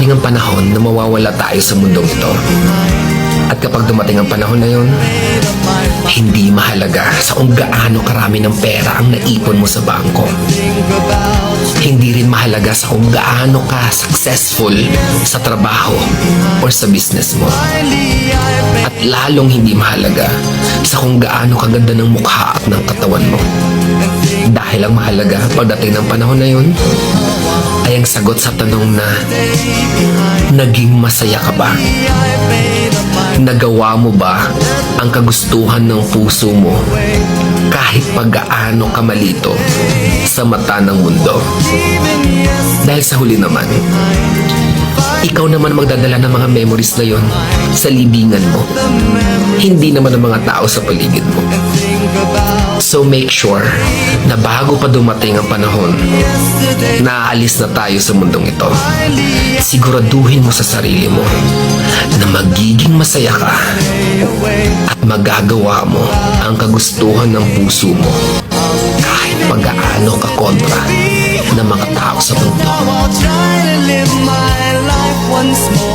darating ang panahon na mawawala tayo sa mundong ito. At kapag dumating ang panahon na yun, hindi mahalaga sa kung gaano karami ng pera ang naipon mo sa bangko. Hindi rin mahalaga sa kung gaano ka successful sa trabaho or sa business mo. At lalong hindi mahalaga sa kung gaano kaganda ng mukha at ng katawan mo. Dahil ang mahalaga pagdating ng panahon na yun ay ang sagot sa tanong na naging masaya ka ba? Nagawa mo ba ang kagustuhan ng puso mo kahit pag-gaano ka malito sa mata ng mundo? Dahil sa huli naman, ikaw naman magdadala ng mga memories na yon sa libingan mo. Hindi naman ang mga tao sa paligid mo. So make sure na bago pa dumating ang panahon na aalis na tayo sa mundong ito, siguraduhin mo sa sarili mo na magiging masaya ka at magagawa mo ang kagustuhan ng puso mo kahit pag-aano ka kontra ng mga tao sa mundo. Once more